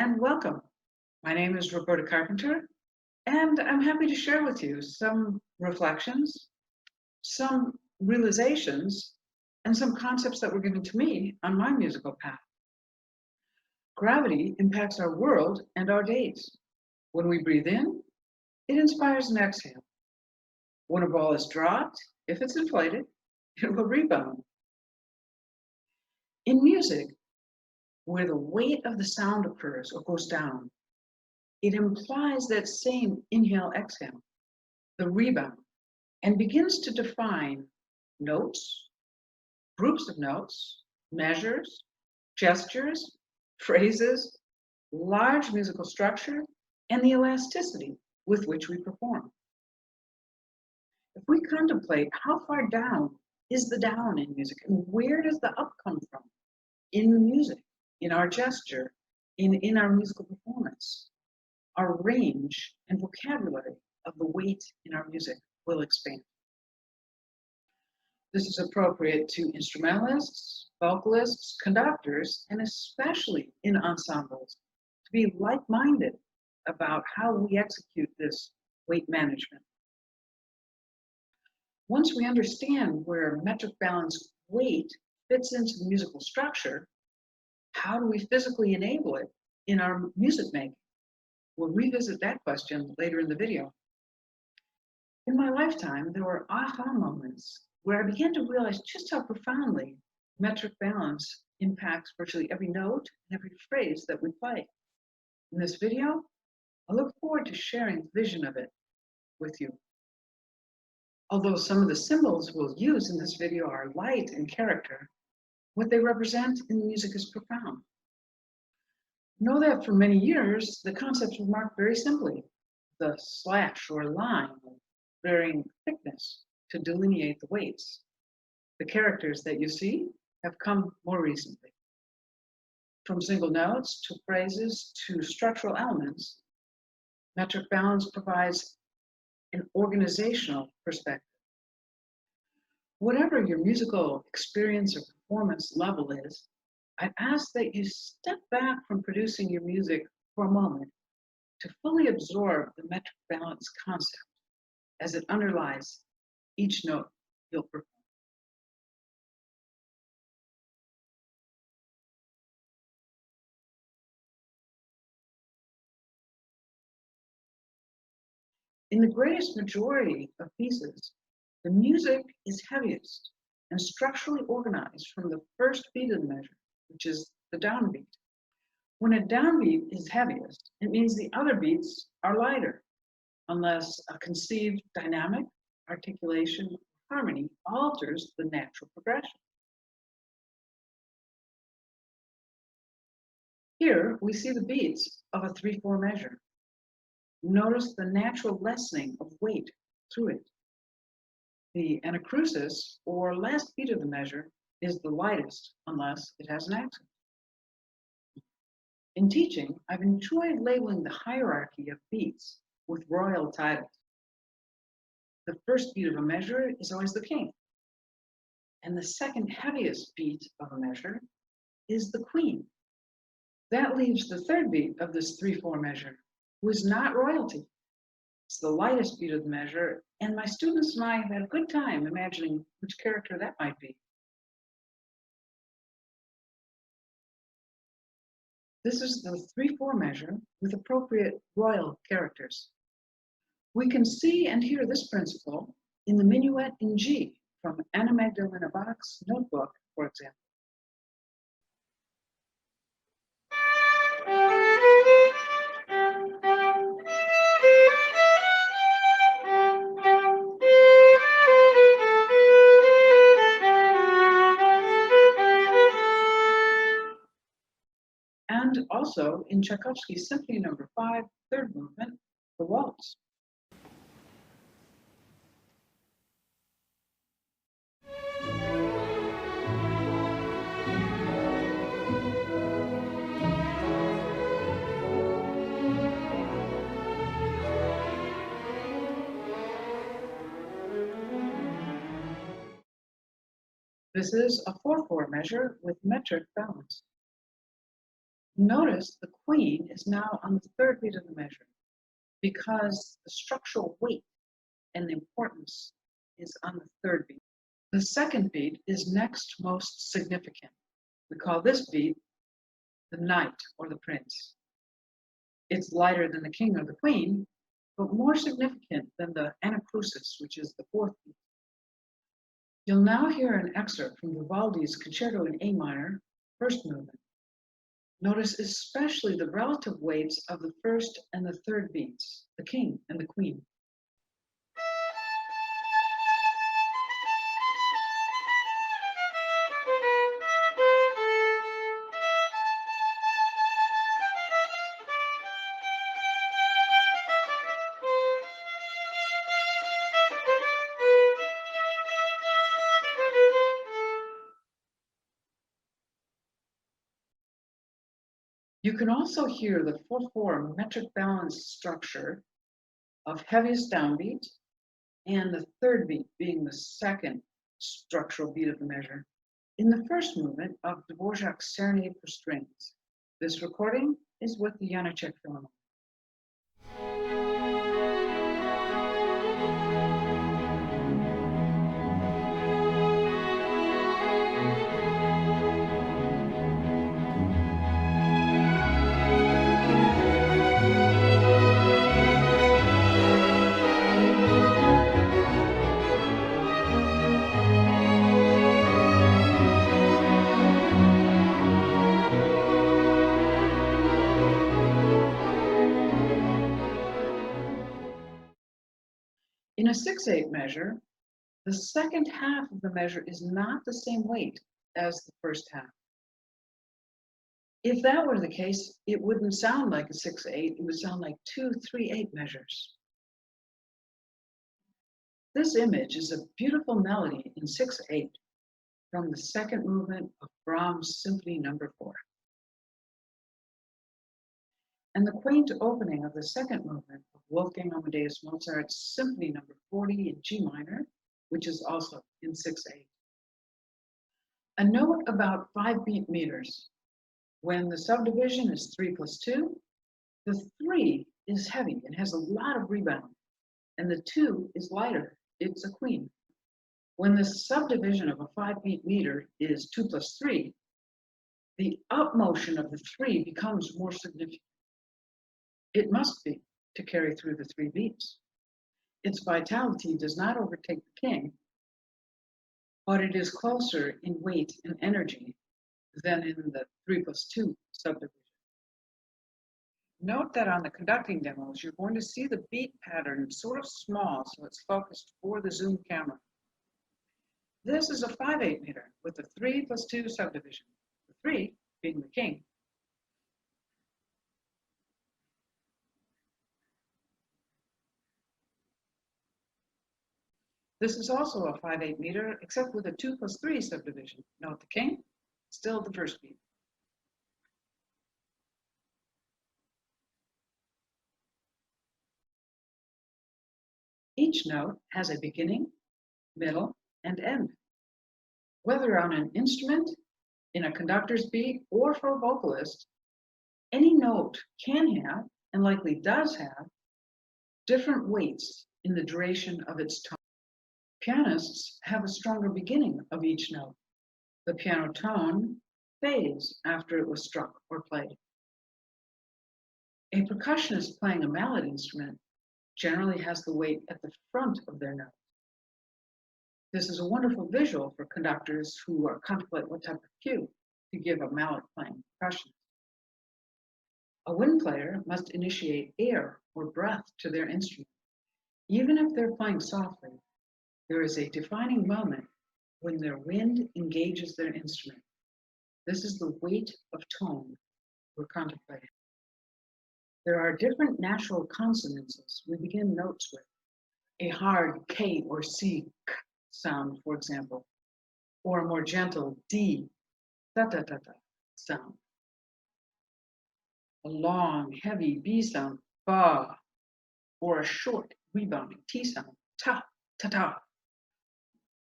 and welcome. My name is Roberta Carpenter, and I'm happy to share with you some reflections, some realizations, and some concepts that were given to me on my musical path. Gravity impacts our world and our days. When we breathe in, it inspires an exhale. When a ball is dropped, if it's inflated, it will rebound. In music, where the weight of the sound occurs or goes down, it implies that same inhale-exhale, the rebound, and begins to define notes, groups of notes, measures, gestures, phrases, large musical structure, and the elasticity with which we perform. If we contemplate how far down is the down in music and where does the up come from in the music, in our gesture, in our musical performance, our range and vocabulary of the weight in our music will expand. This is appropriate to instrumentalists, vocalists, conductors, and especially in ensembles, to be like-minded about how we execute this weight management. Once we understand where metric balance weight fits into the musical structure, how do we physically enable it in our music making? We'll revisit that question later in the video. In my lifetime, there were aha moments where I began to realize just how profoundly metric balance impacts virtually every note and every phrase that we play. In this video, I look forward to sharing the vision of it with you. Although some of the symbols we'll use in this video are light in character, what they represent in the music is profound. Know that for many years, the concepts were marked very simply, the slash or line of varying thickness to delineate the weights. The characters that you see have come more recently. From single notes to phrases to structural elements, metric balance provides an organizational perspective. Whatever your musical experience or performance level is, I ask that you step back from producing your music for a moment to fully absorb the metric balance concept as it underlies each note you'll perform. In the greatest majority of pieces, the music is heaviest and structurally organized from the first beat of the measure, which is the downbeat. When a downbeat is heaviest, it means the other beats are lighter, unless a conceived dynamic, articulation, or harmony alters the natural progression. Here we see the beats of a 3/4 measure. Notice the natural lessening of weight through it. The anacrusis, or last beat of the measure, is the lightest unless it has an accent. In teaching, I've enjoyed labeling the hierarchy of beats with royal titles. The first beat of a measure is always the king, and the second heaviest beat of a measure is the queen. That leaves the third beat of this 3/4 measure, who is not royalty. It's the lightest beat of the measure, and my students and I have had a good time imagining which character that might be. This is the 3/4 measure with appropriate royal characters. We can see and hear this principle in the Menuet in G from Anna Magdalena Bach's notebook, for example. And also in Tchaikovsky's Symphony No. 5, third movement, the waltz. This is a 4/4 measure with metric balance. Notice the queen is now on the third beat of the measure because the structural weight and the importance is on the third beat. The second beat is next most significant. We call this beat the knight or the prince. It's lighter than the king or the queen, but more significant than the anacrusis, which is the fourth beat. You'll now hear an excerpt from Vivaldi's Concerto in A minor, first movement. Notice especially the relative weights of the first and the third beats, the king and the queen. You can also hear the 4/4 metric balance structure of heaviest downbeat and the third beat being the second structural beat of the measure in the first movement of Dvorak's Serenade for strings. This recording is with the Janacek Philharmonic. In a 6/8 measure, the second half of the measure is not the same weight as the first half. If that were the case, it wouldn't sound like a 6/8, it would sound like 2/3/8 measures. This image is a beautiful melody in 6/8 from the second movement of Brahms' Symphony No. 4. And the quaint opening of the second movement of Wolfgang Amadeus Mozart's Symphony No. 40 in G minor, which is also in 6/8. A note about 5 beat meters. When the subdivision is 3 + 2, the 3 is heavy and has a lot of rebound, and the 2 is lighter, it's a queen. When the subdivision of a 5 beat meter is 2 + 3, the up motion of the 3 becomes more significant. It must be to carry through the 3 beats. Its vitality does not overtake the king, but it is closer in weight and energy than in the 3 + 2 subdivision. Note that on the conducting demos, you're going to see the beat pattern sort of small, so it's focused for the zoom camera. This is a 5/8 meter with a 3 + 2 subdivision, the 3 being the king. This is also a 5/8 meter, except with a 2 + 3 subdivision. Note the king, still the first beat. Each note has a beginning, middle, and end. Whether on an instrument, in a conductor's beat, or for a vocalist, any note can have, and likely does have, different weights in the duration of its tone. Pianists have a stronger beginning of each note. The piano tone fades after it was struck or played. A percussionist playing a mallet instrument generally has the weight at the front of their note. This is a wonderful visual for conductors who are contemplate what type of cue to give a mallet playing percussionist. A wind player must initiate air or breath to their instrument. Even if they're playing softly, there is a defining moment when their wind engages their instrument. This is the weight of tone we're contemplating. There are different natural consonances we begin notes with. A hard K or C k sound, for example, or a more gentle D da da da da sound. A long, heavy B sound, ba, or a short, rebounding T sound, ta ta ta,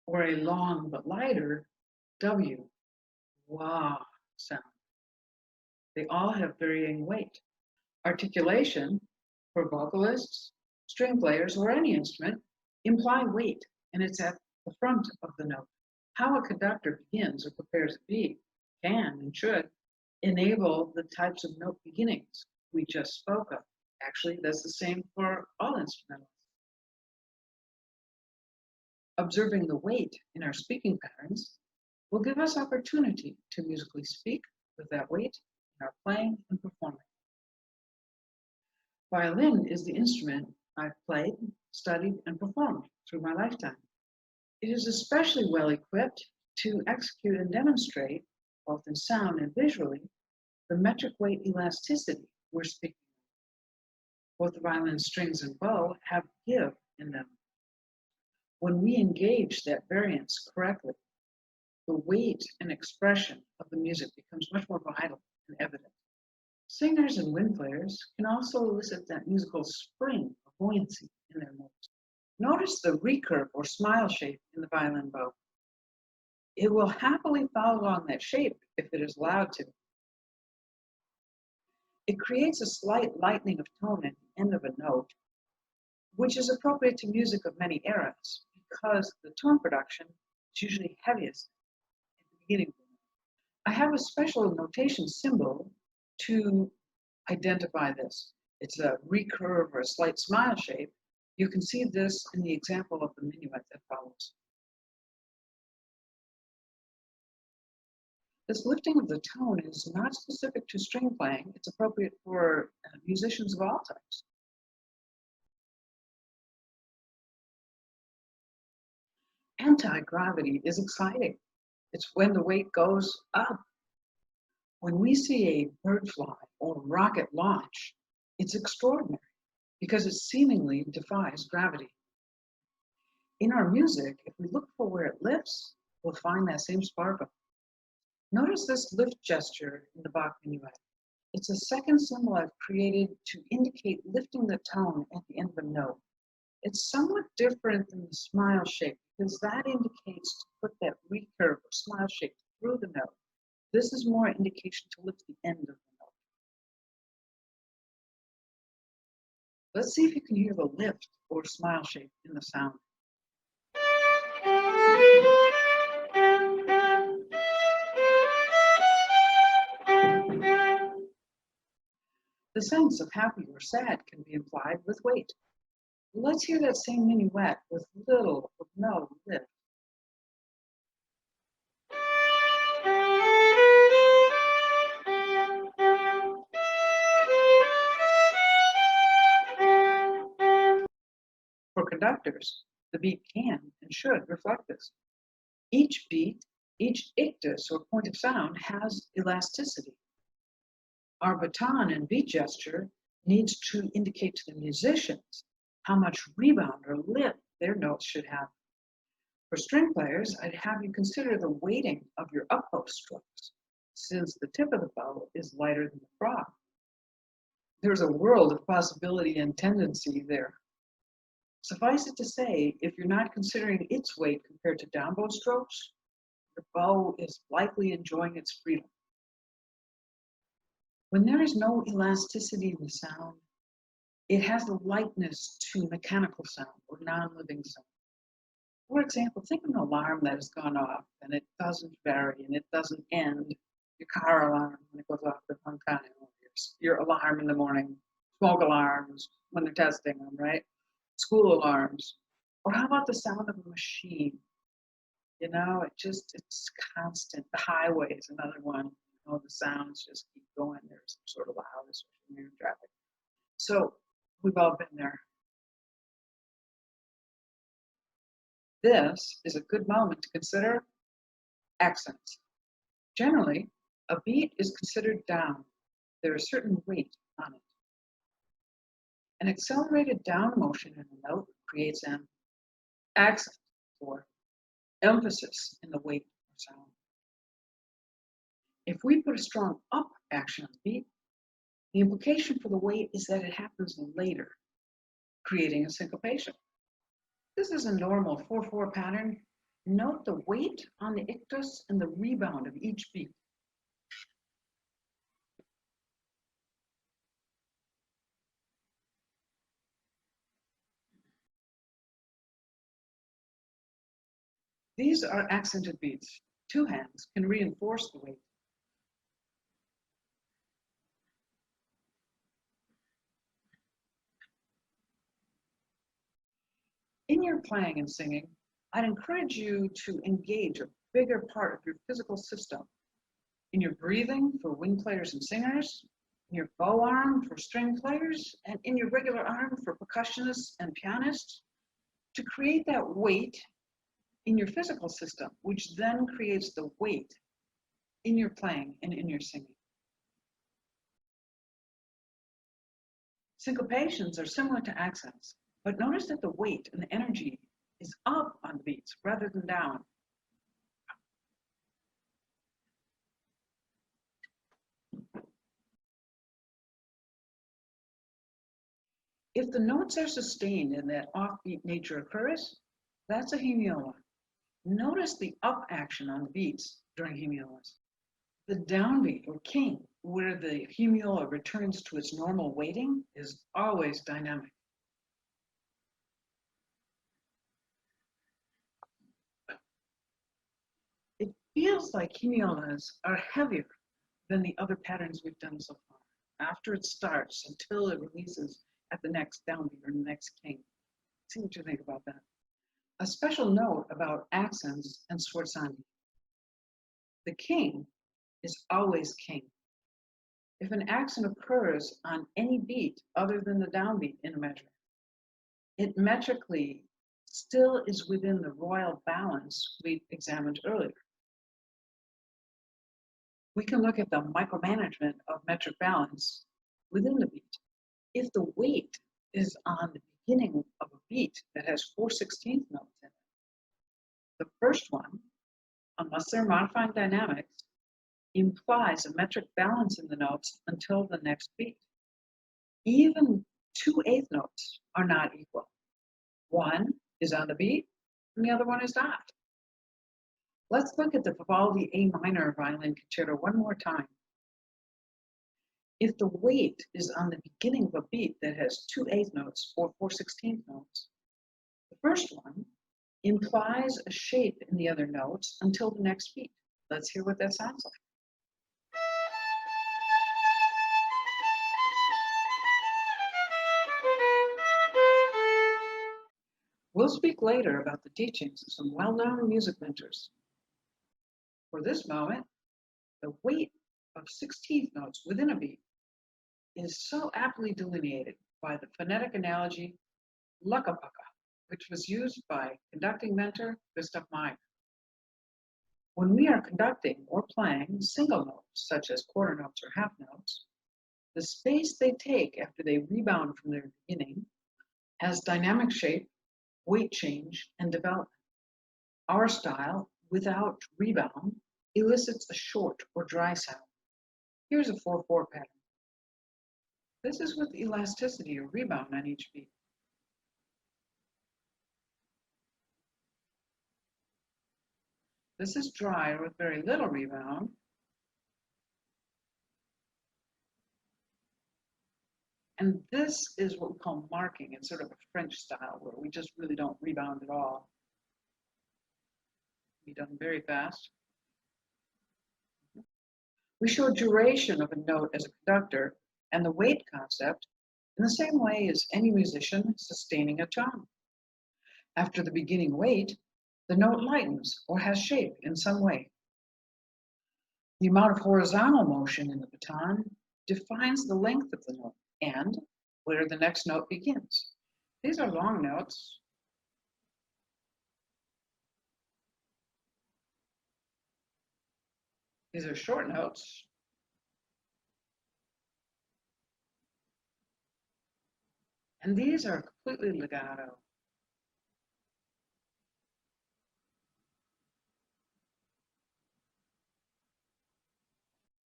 or a long but lighter W, wah sound. They all have varying weight. Articulation, for vocalists, string players, or any instrument, imply weight, and it's at the front of the note. How a conductor begins or prepares a beat can and should enable the types of note beginnings we just spoke of. Actually, that's the same for all instrumentalists. Observing the weight in our speaking patterns will give us opportunity to musically speak with that weight in our playing and performing. Violin is the instrument I've played, studied, and performed through my lifetime. It is especially well equipped to execute and demonstrate, both in sound and visually, the metric weight elasticity we're speaking of. Both the violin strings and bow have give in them. When we engage that variance correctly, the weight and expression of the music becomes much more vital and evident. Singers and wind players can also elicit that musical spring or buoyancy in their notes. Notice the recurve or smile shape in the violin bow. It will happily follow along that shape if it is allowed to. It creates a slight lightening of tone at the end of a note, which is appropriate to music of many eras because the tone production is usually heaviest at the beginning. I have a special notation symbol to identify this. It's a recurve or a slight smile shape. You can see this in the example of the Menuet that follows. This lifting of the tone is not specific to string playing. It's appropriate for musicians of all types. Anti-gravity is exciting. It's when the weight goes up. When we see a bird fly or rocket launch, it's extraordinary because it seemingly defies gravity. In our music, if we look for where it lifts, we'll find that same sparkle. Notice this lift gesture in the Bach Menuet. It's a second symbol I've created to indicate lifting the tone at the end of a note. It's somewhat different than the smile shape because that indicates to put that recurve or smile shape through the note. This is more an indication to lift the end of the note. Let's see if you can hear the lift or smile shape in the sound. The sense of happy or sad can be implied with weight. Let's hear that same minuet with little or no lift. For conductors, the beat can and should reflect this. Each beat, each ictus or point of sound has elasticity. Our baton and beat gesture needs to indicate to the musicians how much rebound or lift their notes should have. For string players, I'd have you consider the weighting of your upbow strokes, since the tip of the bow is lighter than the frog. There's a world of possibility and tendency there. Suffice it to say, if you're not considering its weight compared to downbow strokes, your bow is likely enjoying its freedom. When there is no elasticity in the sound, it has a likeness to mechanical sound or non-living sound. For example, think of an alarm that has gone off and it doesn't vary and it doesn't end. Your car alarm when it goes off at one time, your alarm in the morning, smoke alarms when they're testing them, right? School alarms. Or how about the sound of a machine? You know, it's constant. The highway is another one. You know, the sounds just keep going. There's some sort of loud, especially when you're in traffic. So we've all been there. This is a good moment to consider accents. Generally, a beat is considered down. There is certain weight on it. An accelerated down motion in a note creates an accent or emphasis in the weight of sound. If we put a strong up action on the beat, the implication for the weight is that it happens later, creating a syncopation. This is a normal 4/4 pattern. Note the weight on the ictus and the rebound of each beat. These are accented beats. Two hands can reinforce the weight. In your playing and singing, I'd encourage you to engage a bigger part of your physical system. In your breathing for wind players and singers, in your bow arm for string players, and in your regular arm for percussionists and pianists, to create that weight in your physical system, which then creates the weight in your playing and in your singing. Syncopations are similar to accents, but notice that the weight and the energy is up on the beats rather than down. If the notes are sustained and that offbeat nature occurs, that's a hemiola. Notice the up action on the beats during hemiolas. The downbeat or king, where the hemiola returns to its normal weighting, is always dynamic. It feels like hemiolas are heavier than the other patterns we've done so far, after it starts until it releases at the next downbeat or the next king. See what you think about that. A special note about accents and sforzandi. The king is always king. If an accent occurs on any beat other than the downbeat in a measure, it metrically still is within the royal balance we examined earlier. We can look at the micromanagement of metric balance within the beat. If the weight is on the beginning of a beat that has 4/16 notes in it, the first one, unless they're modifying dynamics, implies a metric balance in the notes until the next beat. Even 2/8 notes are not equal. One is on the beat and the other one is not. Let's look at the Vivaldi A minor violin concerto one more time. If the weight is on the beginning of a beat that has 2/8 notes or 4/16 notes, the first one implies a shape in the other notes until the next beat. Let's hear what that sounds like. We'll speak later about the teachings of some well-known music mentors. For this moment, the weight of 16th notes within a beat is so aptly delineated by the phonetic analogy "lucka-pucka," which was used by conducting mentor Gustav Meyer. When we are conducting or playing single notes, such as quarter notes or half notes, the space they take after they rebound from their beginning has dynamic shape, weight change, and development. Our style, without rebound, elicits a short or dry sound. Here's a 4/4 pattern. This is with elasticity or rebound on each beat. This is dry with very little rebound. And this is what we call marking. It's sort of a French style where we just really don't rebound at all. Be done very fast. We show duration of a note as a conductor and the weight concept in the same way as any musician sustaining a tone. After the beginning weight, the note lightens or has shape in some way. The amount of horizontal motion in the baton defines the length of the note and where the next note begins. These are long notes. These are short notes. And these are completely legato.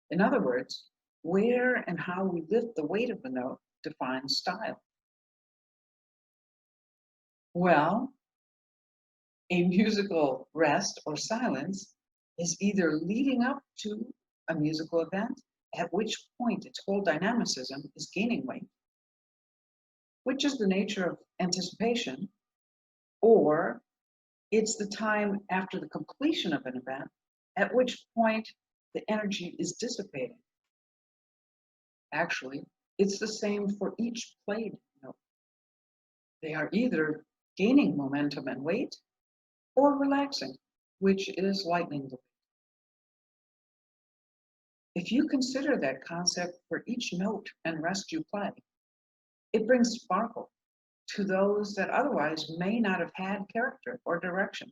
In other words, where and how we lift the weight of the note defines style. Well, a musical rest or silence is either leading up to a musical event, at which point its whole dynamicism is gaining weight, which is the nature of anticipation, or It's the time after the completion of an event, at which point the energy is dissipating. Actually, it's the same for each played note. They are either gaining momentum and weight or relaxing, which is lightening the weight. If you consider that concept for each note and rest you play, it brings sparkle to those that otherwise may not have had character or direction.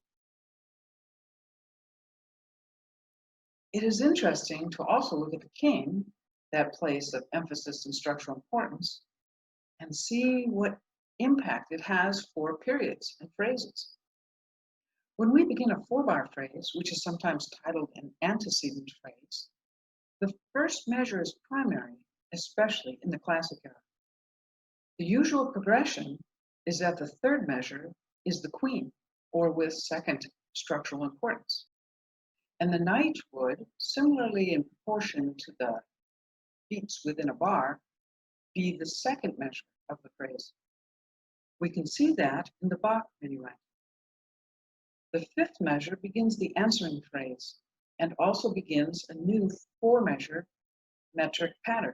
It is interesting to also look at the king, that place of emphasis and structural importance, and see what impact it has for periods and phrases. When we begin a 4-bar phrase, which is sometimes titled an antecedent phrase, the first measure is primary, especially in the classic era. The usual progression is that the third measure is the queen, or with second structural importance. And the knight would, similarly in proportion to the beats within a bar, be the second measure of the phrase. We can see that in the Bach Menuet. The fifth measure begins the answering phrase and also begins a new 4-measure metric pattern.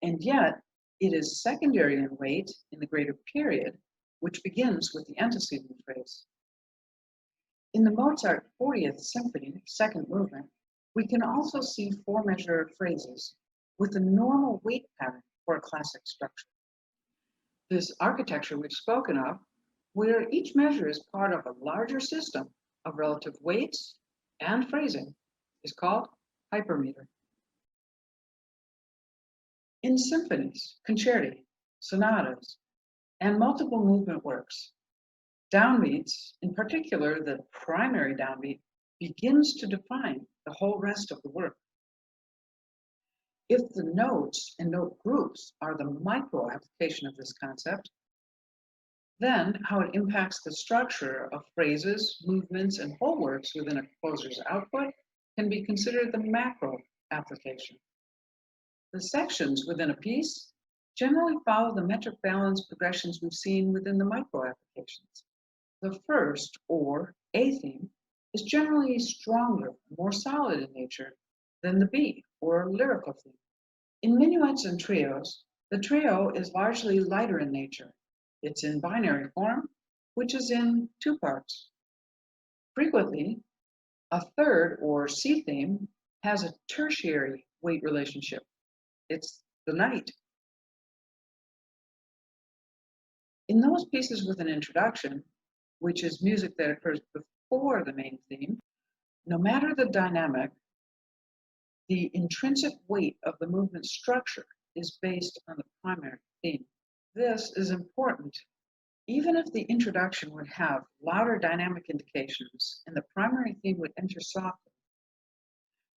And yet, it is secondary in weight in the greater period, which begins with the antecedent phrase. In the Mozart 40th Symphony, second movement, we can also see 4-measure phrases with a normal weight pattern for a classic structure. This architecture we've spoken of, where each measure is part of a larger system of relative weights and phrasing, is called hypermeter. In symphonies, concerti, sonatas, and multiple movement works, downbeats, in particular the primary downbeat, begins to define the whole rest of the work. If the notes and note groups are the micro application of this concept, then how it impacts the structure of phrases, movements, and whole works within a composer's output can be considered the macro application. The sections within a piece generally follow the metric balance progressions we've seen within the micro applications. The first, or A theme, is generally stronger, more solid in nature than the B, or lyrical theme. In minuets and trios, the trio is largely lighter in nature. It's in binary form, which is in 2 parts. Frequently, a third, or C theme, has a tertiary weight relationship. It's the knight. In those pieces with an introduction, which is music that occurs before the main theme, no matter the dynamic, the intrinsic weight of the movement structure is based on the primary theme. This is important. Even if the introduction would have louder dynamic indications and the primary theme would enter softly,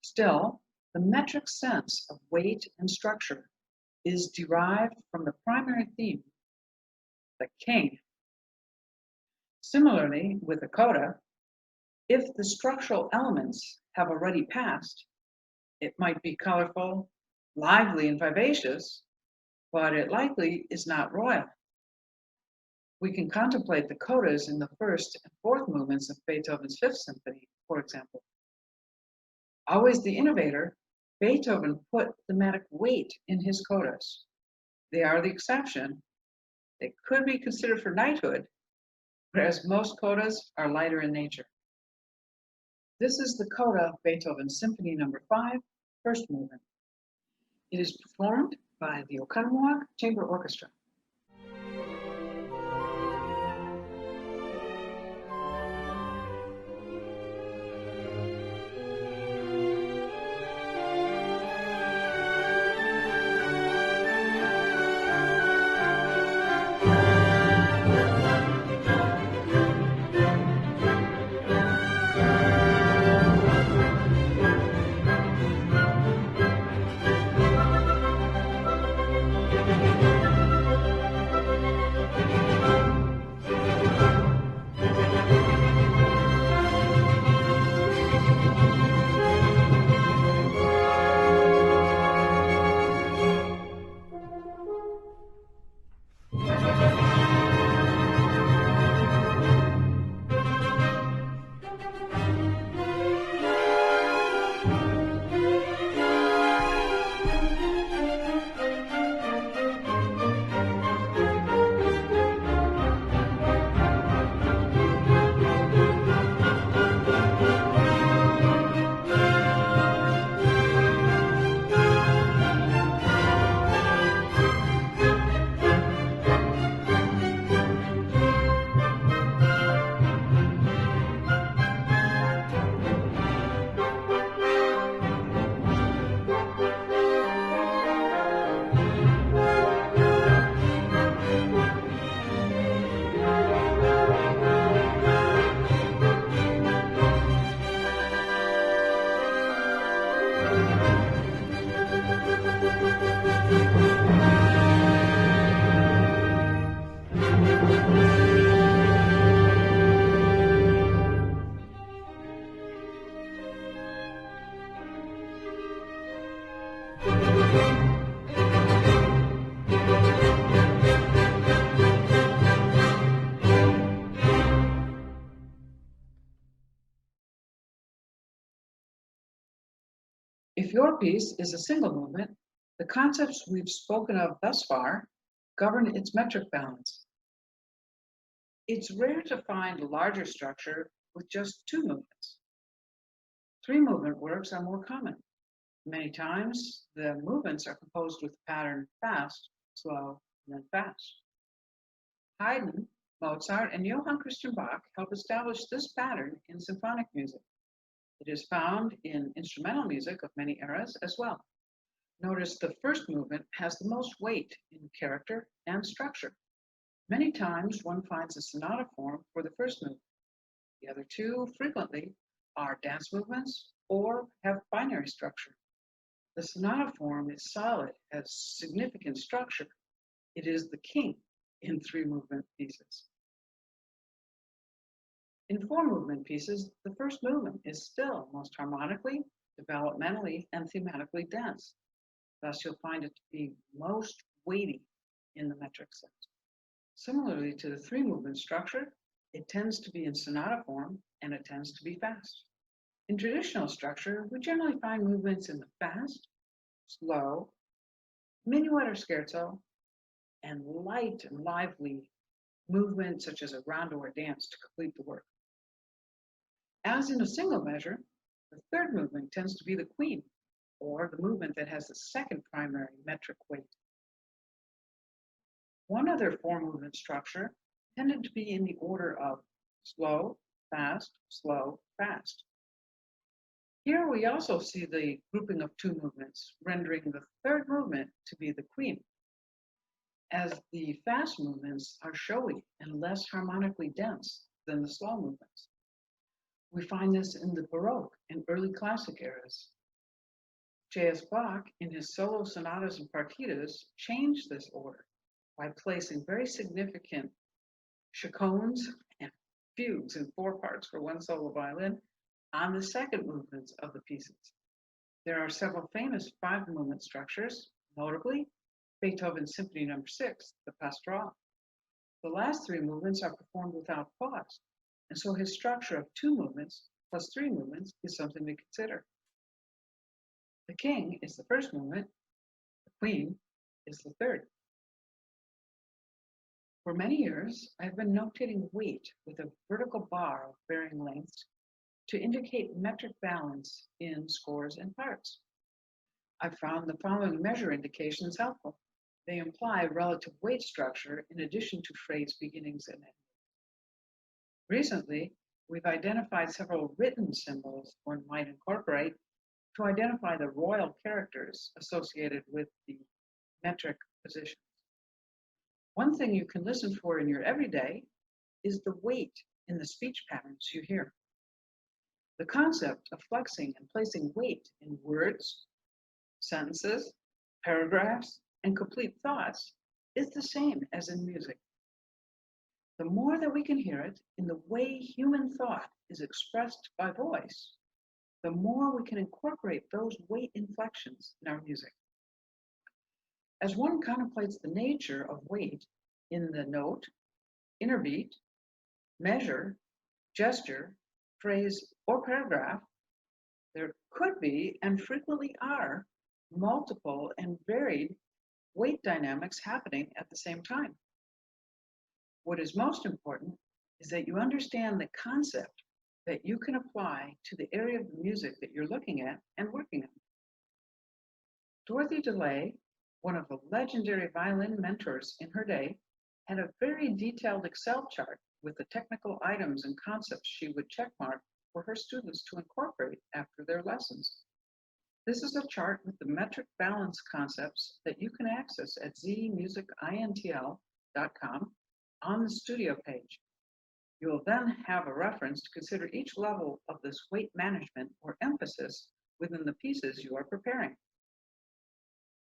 still, the metric sense of weight and structure is derived from the primary theme, the king. Similarly, with a coda, if the structural elements have already passed, it might be colorful, lively, and vivacious, but it likely is not royal. We can contemplate the codas in the first and fourth movements of Beethoven's Fifth Symphony, for example. Always the innovator, Beethoven put thematic weight in his codas. They are the exception. They could be considered for knighthood, whereas most codas are lighter in nature. This is the coda of Beethoven's Symphony No. 5, first movement. It is performed by the Oconomowoc Chamber Orchestra. If your piece is a single movement, the concepts we've spoken of thus far govern its metric balance. It's rare to find a larger structure with just 2 movements. 3-movement works are more common. Many times, the movements are composed with the pattern fast, slow, and then fast. Haydn, Mozart, and Johann Christian Bach help establish this pattern in symphonic music. It is found in instrumental music of many eras as well. Notice the first movement has the most weight in character and structure. Many times one finds a sonata form for the first movement. The other 2 frequently are dance movements or have binary structure. The sonata form is solid, has significant structure. It is the king in 3-movement pieces. In 4-movement pieces, the first movement is still most harmonically, developmentally, and thematically dense. Thus, you'll find it to be most weighty in the metric sense. Similarly to the 3-movement structure, it tends to be in sonata form and it tends to be fast. In traditional structure, we generally find movements in the fast, slow, minuet or scherzo, and light and lively movements such as a rondo or dance to complete the work. As in a single measure, the 3rd movement tends to be the queen, or the movement that has the 2nd primary metric weight. One other 4-movement structure tended to be in the order of slow, fast, slow, fast. Here we also see the grouping of 2 movements, rendering the 3rd movement to be the queen, as the fast movements are showy and less harmonically dense than the slow movements. We find this in the Baroque and early classic eras. J.S. Bach, in his solo sonatas and partitas, changed this order by placing very significant chaconnes and fugues in 4 parts for 1 solo violin on the 2nd movements of the pieces. There are several famous 5-movement structures, notably Beethoven's Symphony No. 6, the Pastoral. The last 3 movements are performed without pause, and so his structure of 2 movements plus 3 movements is something to consider. The king is the 1st movement, the queen is the 3rd. For many years, I've been notating weight with a vertical bar of varying lengths to indicate metric balance in scores and parts. I've found the following measure indications helpful. They imply relative weight structure in addition to phrase beginnings and endings. Recently, we've identified several written symbols one might incorporate to identify the royal characters associated with the metric positions. One thing you can listen for in your everyday is the weight in the speech patterns you hear. The concept of flexing and placing weight in words, sentences, paragraphs, and complete thoughts is the same as in music. The more that we can hear it in the way human thought is expressed by voice, the more we can incorporate those weight inflections in our music. As one contemplates the nature of weight in the note, inner beat, measure, gesture, phrase, or paragraph, there could be and frequently are multiple and varied weight dynamics happening at the same time. What is most important is that you understand the concept that you can apply to the area of the music that you're looking at and working on. Dorothy DeLay, one of the legendary violin mentors in her day, had a very detailed Excel chart with the technical items and concepts she would checkmark for her students to incorporate after their lessons. This is a chart with the metric balance concepts that you can access at zmusicintl.com on the studio page. You will then have a reference to consider each level of this weight management or emphasis within the pieces you are preparing.